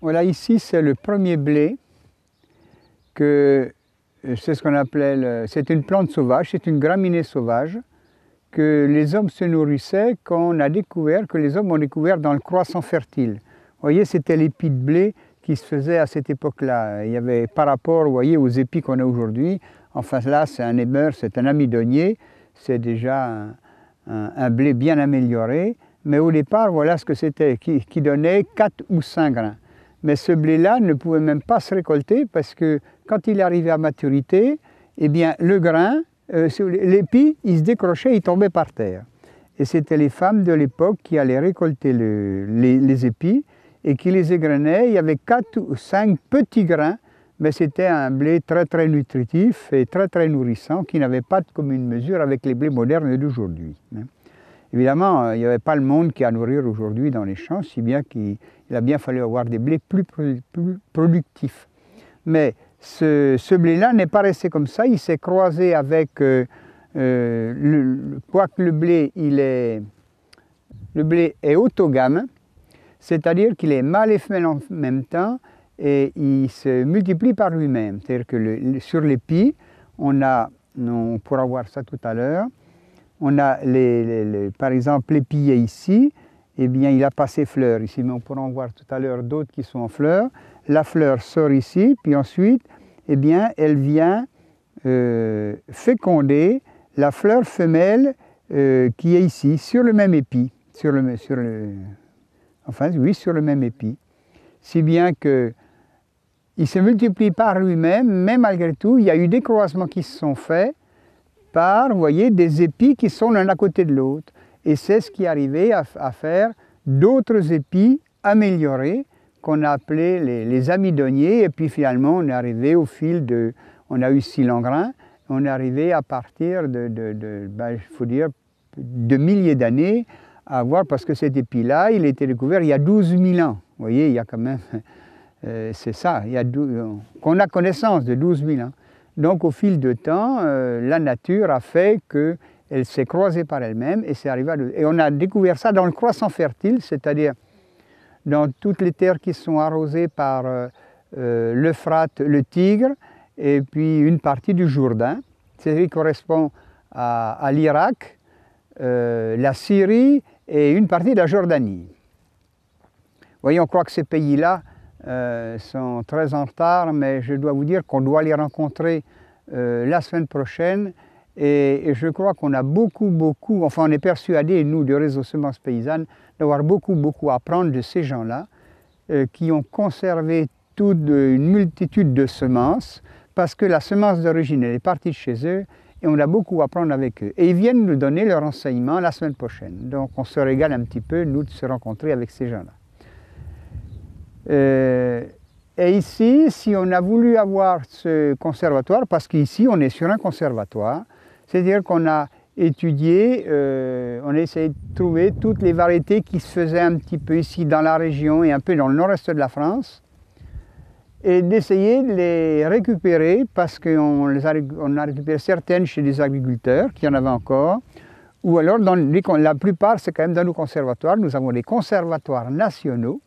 Voilà, ici c'est le premier blé c'est ce qu'on appelait, c'est une plante sauvage, c'est une graminée sauvage que les hommes se nourrissaient quand on a découvert, que les hommes ont découvert dans le croissant fertile. Vous voyez, c'était l'épi de blé qui se faisait à cette époque-là. Il y avait par rapport, vous voyez, aux épis qu'on a aujourd'hui, enfin là c'est un émeur, c'est un amidonnier, c'est déjà un blé bien amélioré, mais au départ, voilà ce que c'était, qui donnait 4 ou 5 grains. Mais ce blé-là ne pouvait même pas se récolter parce que quand il arrivait à maturité, eh bien le grain, l'épi, il se décrochait, il tombait par terre. Et c'était les femmes de l'époque qui allaient récolter les épis et qui les égrenaient. Il y avait 4 ou 5 petits grains, mais c'était un blé très très nutritif et très très nourrissant qui n'avait pas de commune mesure avec les blés modernes d'aujourd'hui. Évidemment, il n'y avait pas le monde qui a à nourrir aujourd'hui dans les champs, si bien qu'il a bien fallu avoir des blés plus productifs. Mais ce blé-là n'est pas resté comme ça, il s'est croisé avec, quoique le blé est autogame, c'est-à-dire qu'il est mâle et femelle en même temps, et il se multiplie par lui-même. C'est-à-dire que sur l'épi, on pourra voir ça tout à l'heure, on a par exemple l'épillet ici, eh bien il a pas ses fleurs ici, mais on pourra en voir tout à l'heure d'autres qui sont en fleurs. La fleur sort ici, puis ensuite, eh bien, elle vient féconder la fleur femelle qui est ici, sur le même épi, sur le même épi. Si bien qu'il se multiplie par lui-même, mais malgré tout, il y a eu des croisements qui se sont faits par, vous voyez, des épis qui sont l'un à côté de l'autre. Et c'est ce qui est arrivé à faire d'autres épis améliorés, qu'on a appelé les amidonniers, et puis finalement on est arrivé au fil on a eu Silengrin, on est arrivé à partir il faut dire, de milliers d'années à voir, parce que cet épi-là, il a été découvert il y a 12 000 ans. Vous voyez, il y a quand même, c'est ça, qu'on a connaissance de 12 000 ans. Donc au fil de temps, la nature a fait qu'elle s'est croisée par elle-même, et c'est arrivé et on a découvert ça dans le croissant fertile, c'est-à-dire dans toutes les terres qui sont arrosées par l'Euphrate, le Tigre, et puis une partie du Jourdain, c'est-à-dire qui correspond à l'Irak, la Syrie et une partie de la Jordanie. Vous voyez, on croit que ces pays-là sont très en retard, mais je dois vous dire qu'on doit les rencontrer la semaine prochaine, et je crois qu'on a beaucoup, enfin on est persuadés, nous, du réseau Semences Paysannes, d'avoir beaucoup à apprendre de ces gens-là qui ont conservé toute une multitude de semences, parce que la semence d'origine, elle est partie de chez eux, et on a beaucoup à apprendre avec eux. Et ils viennent nous donner leur enseignement la semaine prochaine. Donc on se régale un petit peu, nous, de se rencontrer avec ces gens-là. Et ici, si on a voulu avoir ce conservatoire, parce qu'ici on est sur un conservatoire, c'est-à-dire qu'on a étudié, on a essayé de trouver toutes les variétés qui se faisaient un petit peu ici dans la région et un peu dans le nord-est de la France, et d'essayer de les récupérer, parce qu'on a récupéré certaines chez des agriculteurs qui en avaient encore, ou alors la plupart c'est quand même dans nos conservatoires. Nous avons des conservatoires nationaux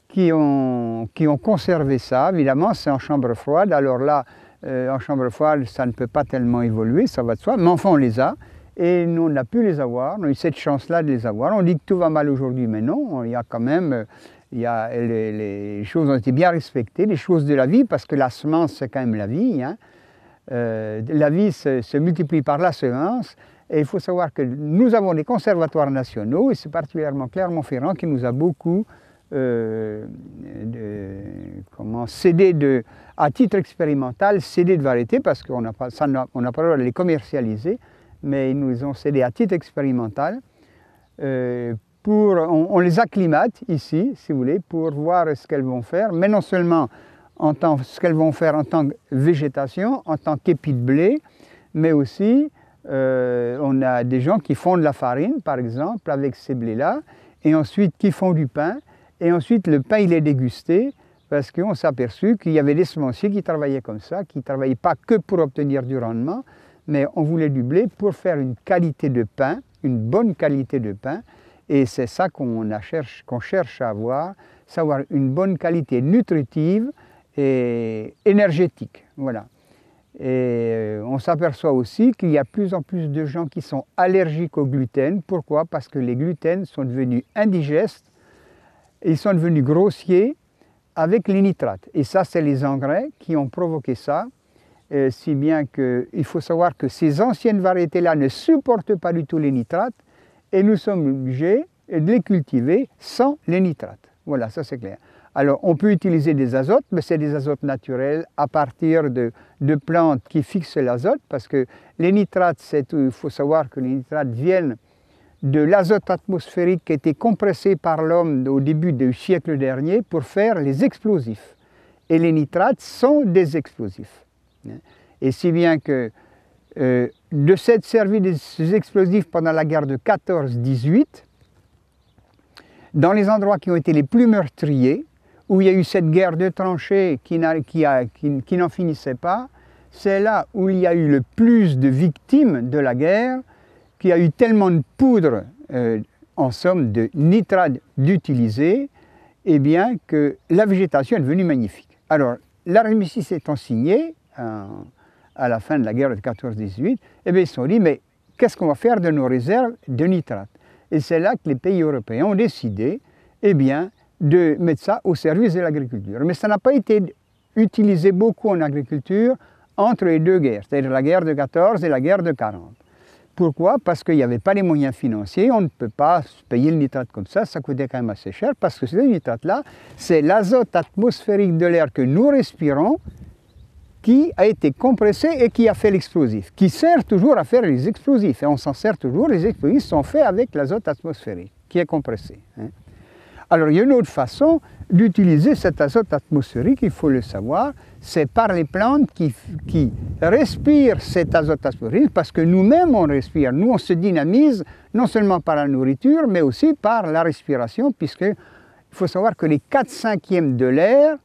qui ont conservé ça. Évidemment, c'est en chambre froide, alors là, en chambre froide, ça ne peut pas tellement évoluer, ça va de soi, mais enfin on les a, et nous on a pu les avoir, on a eu cette chance-là de les avoir. On dit que tout va mal aujourd'hui, mais non, il y a quand même, les choses ont été bien respectées, les choses de la vie, parce que la semence c'est quand même la vie, hein. La vie se multiplie par la semence, et il faut savoir que nous avons des conservatoires nationaux, et c'est particulièrement Clermont-Ferrand qui nous a beaucoup cédé à titre expérimental, cédé de variétés, parce qu'on n'a pas le droit de les commercialiser, mais ils nous ont cédé à titre expérimental. On les acclimate ici, si vous voulez, pour voir ce qu'elles vont faire, mais non seulement ce qu'elles vont faire en tant que végétation, en tant qu'épi de blé, mais aussi on a des gens qui font de la farine, par exemple, avec ces blés-là, et ensuite qui font du pain, et ensuite le pain il est dégusté, parce qu'on s'est aperçu qu'il y avait des semenciers qui travaillaient comme ça, qui ne travaillaient pas que pour obtenir du rendement, mais on voulait du blé pour faire une qualité de pain, une bonne qualité de pain, et c'est ça qu'on cherche à avoir, savoir une bonne qualité nutritive et énergétique. Voilà. Et on s'aperçoit aussi qu'il y a de plus en plus de gens qui sont allergiques au gluten. Pourquoi? Parce que les gluten sont devenus indigestes, ils sont devenus grossiers avec les nitrates. Et ça, c'est les engrais qui ont provoqué ça, si bien qu'il faut savoir que ces anciennes variétés-là ne supportent pas du tout les nitrates, et nous sommes obligés de les cultiver sans les nitrates. Voilà, ça c'est clair. Alors, on peut utiliser des azotes, mais c'est des azotes naturels à partir de plantes qui fixent l'azote, parce que les nitrates, il faut savoir que les nitrates viennent de l'azote atmosphérique qui a été compressé par l'homme au début du siècle dernier pour faire les explosifs. Et les nitrates sont des explosifs. Et si bien que de s'être servi des explosifs pendant la guerre de 14-18, dans les endroits qui ont été les plus meurtriers, où il y a eu cette guerre de tranchées qui n'en finissait pas, c'est là où il y a eu le plus de victimes de la guerre, qu'il y a eu tellement de poudre, en somme de nitrate d'utiliser, eh bien que la végétation est devenue magnifique. Alors, l'armistice étant signé, à la fin de la guerre de 14-18, eh bien ils se sont dit, mais qu'est-ce qu'on va faire de nos réserves de nitrate? Et c'est là que les pays européens ont décidé, eh bien, de mettre ça au service de l'agriculture. Mais ça n'a pas été utilisé beaucoup en agriculture entre les deux guerres, c'est-à-dire la guerre de 14 et la guerre de 40. Pourquoi? Parce qu'il n'y avait pas les moyens financiers, on ne peut pas payer le nitrate comme ça coûtait quand même assez cher, parce que ce nitrate-là, c'est l'azote atmosphérique de l'air que nous respirons, qui a été compressé et qui a fait l'explosif, qui sert toujours à faire les explosifs, et on s'en sert toujours, les explosifs sont faits avec l'azote atmosphérique, qui est compressé. Alors il y a une autre façon d'utiliser cet azote atmosphérique, il faut le savoir, c'est par les plantes qui respirent cet azote atmosphérique, parce que nous-mêmes on respire, nous on se dynamise non seulement par la nourriture, mais aussi par la respiration, puisqu'il faut savoir que les 4/5 de l'air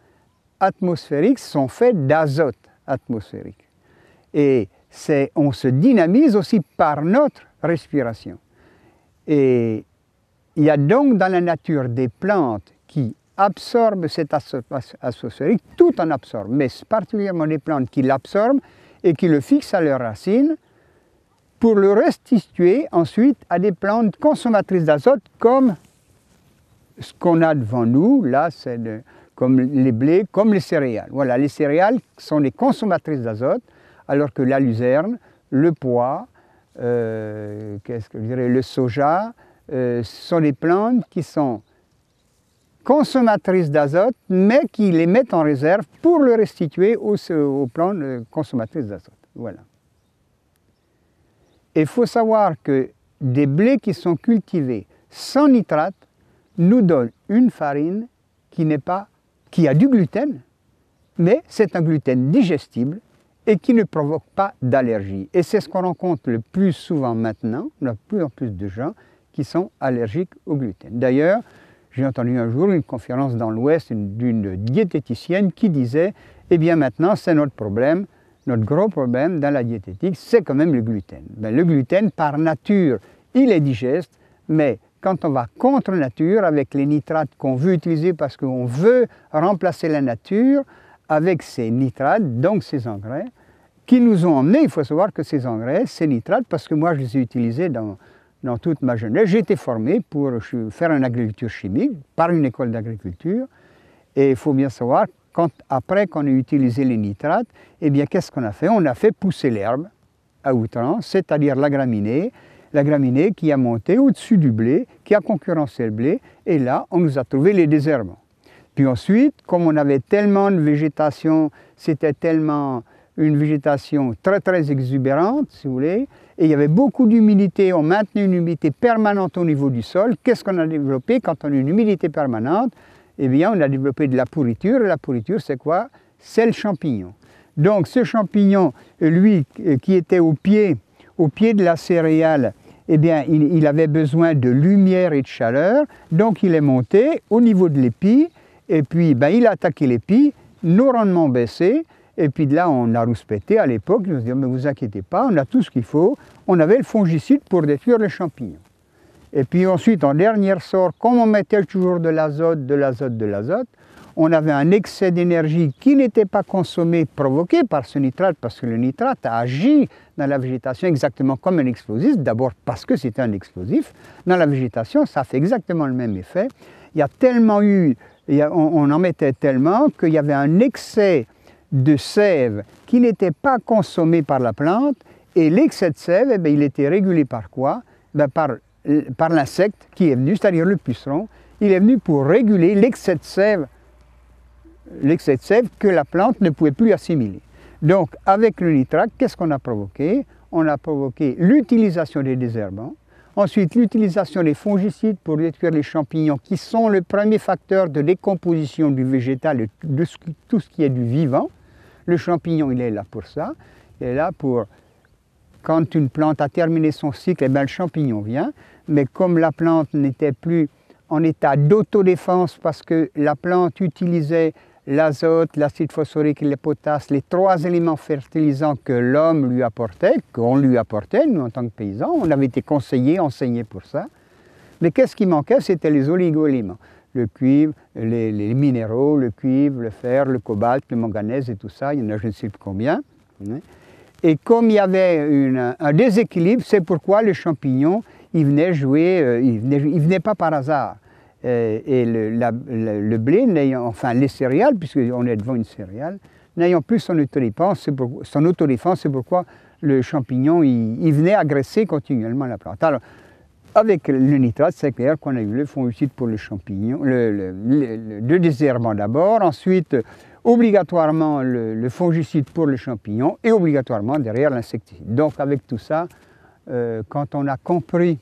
atmosphérique sont faits d'azote atmosphérique. Et on se dynamise aussi par notre respiration. Et il y a donc dans la nature des plantes qui absorbent cet azote atmosphérique, tout en absorbe, mais particulièrement des plantes qui l'absorbent et qui le fixent à leurs racines pour le restituer ensuite à des plantes consommatrices d'azote comme ce qu'on a devant nous, là c'est comme les blés, comme les céréales. Voilà, les céréales sont des consommatrices d'azote, alors que la luzerne, le pois, qu'est-ce que je dirais, le soja, sont des plantes qui sont consommatrices d'azote, mais qui les mettent en réserve pour le restituer aux plantes consommatrices d'azote. Voilà. Il faut savoir que des blés qui sont cultivés sans nitrate nous donnent une farine qui a du gluten, mais c'est un gluten digestible et qui ne provoque pas d'allergie. Et c'est ce qu'on rencontre le plus souvent maintenant, on a de plus en plus de gens qui sont allergiques au gluten. D'ailleurs, j'ai entendu un jour une conférence dans l'Ouest d'une diététicienne qui disait « Eh bien maintenant, c'est notre problème, notre gros problème dans la diététique, c'est quand même le gluten. » Ben, le gluten, par nature, il est digeste, mais quand on va contre nature, avec les nitrates qu'on veut utiliser parce qu'on veut remplacer la nature avec ces nitrates, donc ces engrais, qui nous ont emmenés, il faut savoir que ces engrais, ces nitrates, parce que moi je les ai utilisés dans toute ma jeunesse, j'ai été formé pour faire une agriculture chimique par une école d'agriculture, et il faut bien savoir, après qu'on ait utilisé les nitrates, eh bien qu'est-ce qu'on a fait? On a fait pousser l'herbe à outrance, c'est-à-dire la graminée qui a monté au-dessus du blé, qui a concurrencé le blé, et là, on nous a trouvé les désherbants. Puis ensuite, comme on avait tellement de végétation, c'était tellement une végétation très très exubérante, si vous voulez, et il y avait beaucoup d'humidité, on maintenait une humidité permanente au niveau du sol. Qu'est-ce qu'on a développé quand on a une humidité permanente? Eh bien, on a développé de la pourriture, et la pourriture, c'est quoi? C'est le champignon. Donc, ce champignon, lui, qui était au pied de la céréale, eh bien, il avait besoin de lumière et de chaleur, donc il est monté au niveau de l'épi, et puis ben, il a attaqué l'épi, nos rendements baissaient, et puis de là on a rouspété à l'époque, on se dit mais vous inquiétez pas, on a tout ce qu'il faut, on avait le fongicide pour détruire les champignons. Et puis ensuite, en dernier ressort, comme on mettait toujours de l'azote, de l'azote, de l'azote, on avait un excès d'énergie qui n'était pas consommé, provoqué par ce nitrate, parce que le nitrate a agi dans la végétation exactement comme un explosif, d'abord parce que c'est un explosif. Dans la végétation, ça fait exactement le même effet. Il y a tellement eu, on en mettait tellement qu'il y avait un excès de sève qui n'était pas consommé par la plante, et l'excès de sève, eh bien, il était régulé par quoi? Par l'insecte qui est venu, c'est-à-dire le puceron. Il est venu pour réguler l'excès de sève que la plante ne pouvait plus assimiler. Donc, avec le nitrate, qu'est-ce qu'on a provoqué? On a provoqué l'utilisation des désherbants, ensuite l'utilisation des fongicides pour détruire les champignons, qui sont le premier facteur de décomposition du végétal et de tout ce qui est du vivant. Le champignon, il est là pour ça. Il est là pour, quand une plante a terminé son cycle, eh bien, le champignon vient. Mais comme la plante n'était plus en état d'autodéfense parce que la plante utilisait l'azote, l'acide phosphorique et le potasse, les trois éléments fertilisants que l'homme lui apportait, qu'on lui apportait, nous en tant que paysans, on avait été conseillés, enseignés pour ça. Mais qu'est-ce qui manquait? C'était les oligo-éléments. Le cuivre, les minéraux, le cuivre, le fer, le cobalt, le manganèse et tout ça, il y en a je ne sais plus combien. Et comme il y avait un déséquilibre, c'est pourquoi les champignons, ils venaient jouer, ils venaient pas par hasard. Et le blé, enfin les céréales, puisqu'on est devant une céréale, n'ayant plus son autodéfense, c'est pourquoi le champignon, il venait agresser continuellement la plante. Alors, avec le nitrate, c'est clair qu'on a eu le fongicide pour le champignon, le désherbant d'abord, ensuite obligatoirement le fongicide pour le champignon et obligatoirement derrière l'insecticide. Donc avec tout ça, quand on a compris,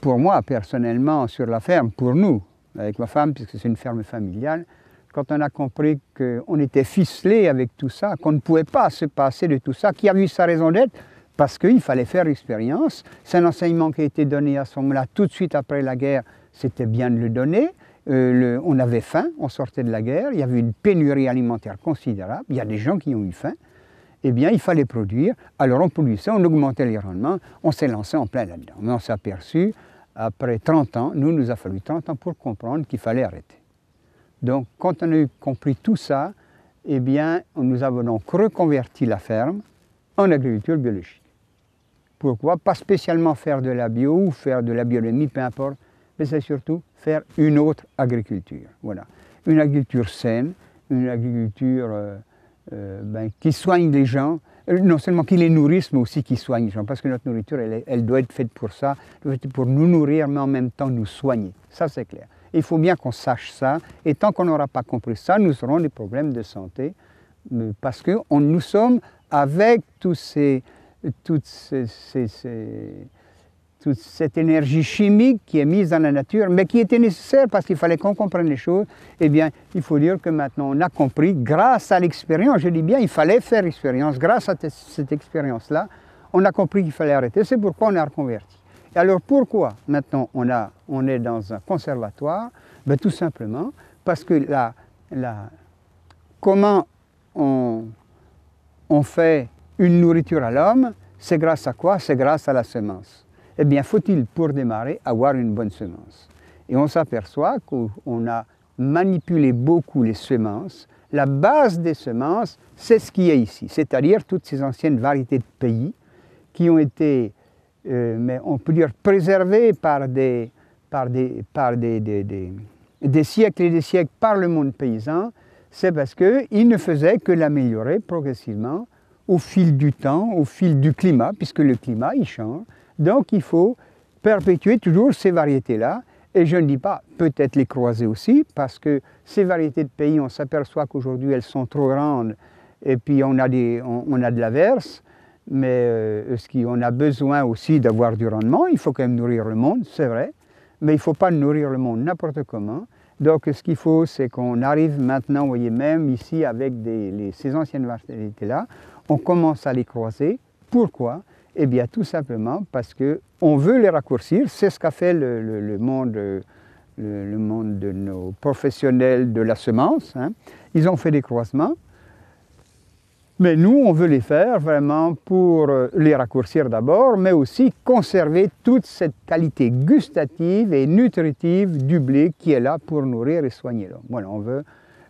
pour moi personnellement sur la ferme, pour nous, avec ma femme, puisque c'est une ferme familiale, quand on a compris qu'on était ficelé avec tout ça, qu'on ne pouvait pas se passer de tout ça, qui a eu sa raison d'être, parce qu'il fallait faire l'expérience. C'est un enseignement qui a été donné à ce moment-là, tout de suite après la guerre, c'était bien de le donner. On avait faim, on sortait de la guerre, il y avait une pénurie alimentaire considérable, il y a des gens qui ont eu faim. Eh bien, il fallait produire, alors on produisait, on augmentait les rendements, on s'est lancé en plein là-dedans. Mais on s'est aperçu, après 30 ans, nous a fallu 30 ans pour comprendre qu'il fallait arrêter. Donc, quand on a eu compris tout ça, eh bien, nous avons donc reconverti la ferme en agriculture biologique. Pourquoi? Pas spécialement faire de la bio ou faire de la biodynamie, peu importe, mais c'est surtout faire une autre agriculture. Voilà. Une agriculture saine, une agriculture qui soigne les gens, non seulement qui les nourrisse, mais aussi qui soigne les gens, parce que notre nourriture, elle doit être faite pour ça, elle doit être pour nous nourrir, mais en même temps nous soigner. Ça, c'est clair. Il faut bien qu'on sache ça, et tant qu'on n'aura pas compris ça, nous aurons des problèmes de santé, parce que nous sommes avec toute cette énergie chimique qui est mise dans la nature, mais qui était nécessaire parce qu'il fallait qu'on comprenne les choses. Eh bien, il faut dire que maintenant on a compris, grâce à l'expérience, je dis bien, il fallait faire l'expérience, grâce à cette expérience-là, on a compris qu'il fallait arrêter, c'est pourquoi on a reconverti. Et alors pourquoi maintenant on est dans un conservatoire? Ben, tout simplement parce que comment on fait une nourriture à l'homme, c'est grâce à quoi? C'est grâce à la semence. Eh bien, faut-il, pour démarrer, avoir une bonne semence? Et on s'aperçoit qu'on a manipulé beaucoup les semences. La base des semences, c'est ce qui est ici, c'est-à-dire toutes ces anciennes variétés de pays qui ont été, mais on peut dire, préservées par des siècles et des siècles par le monde paysan. C'est parce qu'ils ne faisaient que l'améliorer progressivement au fil du temps, au fil du climat, puisque le climat, il change. Donc il faut perpétuer toujours ces variétés-là, et je ne dis pas peut-être les croiser aussi, parce que ces variétés de pays, on s'aperçoit qu'aujourd'hui elles sont trop grandes, et puis on a de l'averse, mais on a besoin aussi d'avoir du rendement, il faut quand même nourrir le monde, c'est vrai, mais il ne faut pas nourrir le monde n'importe comment. Donc ce qu'il faut, c'est qu'on arrive maintenant, vous voyez, même ici avec ces anciennes variétés-là, on commence à les croiser. Pourquoi? Eh bien, tout simplement parce qu'on veut les raccourcir. C'est ce qu'a fait le monde de nos professionnels de la semence. Hein. Ils ont fait des croisements. Mais nous, on veut les faire vraiment pour les raccourcir d'abord, mais aussi conserver toute cette qualité gustative et nutritive du blé qui est là pour nourrir et soigner l'homme. Voilà, on veut,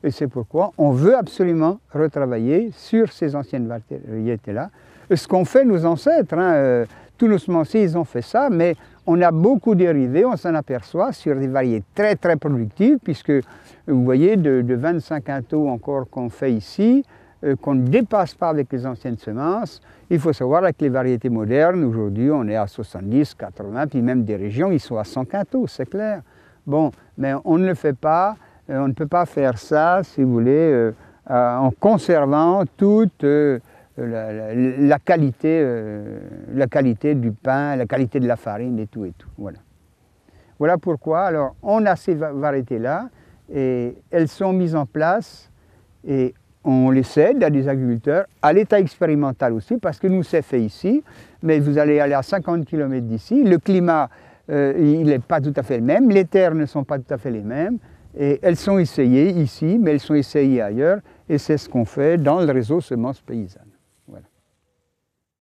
et c'est pourquoi on veut absolument retravailler sur ces anciennes variétés-là. Ce qu'ont fait nos ancêtres, hein, tous nos semenciers, ils ont fait ça, mais on a beaucoup dérivé, on s'en aperçoit, sur des variétés très très productives, puisque vous voyez, de 25 quintaux encore qu'on fait ici, qu'on ne dépasse pas avec les anciennes semences. Il faut savoir avec les variétés modernes, aujourd'hui on est à 70, 80, puis même des régions, ils sont à 100 quintaux, c'est clair. Bon, mais on ne le fait pas, on ne peut pas faire ça, si vous voulez, en conservant toute la qualité du pain, la qualité de la farine et tout et tout. Voilà. Voilà pourquoi, alors, on a ces variétés-là, et elles sont mises en place, et on les cède à des agriculteurs, à l'état expérimental aussi, parce que nous, c'est fait ici, mais vous allez aller à 50 km d'ici, le climat, il n'est pas tout à fait le même, les terres ne sont pas tout à fait les mêmes, et elles sont essayées ici, mais elles sont essayées ailleurs, et c'est ce qu'on fait dans le réseau Semences Paysannes.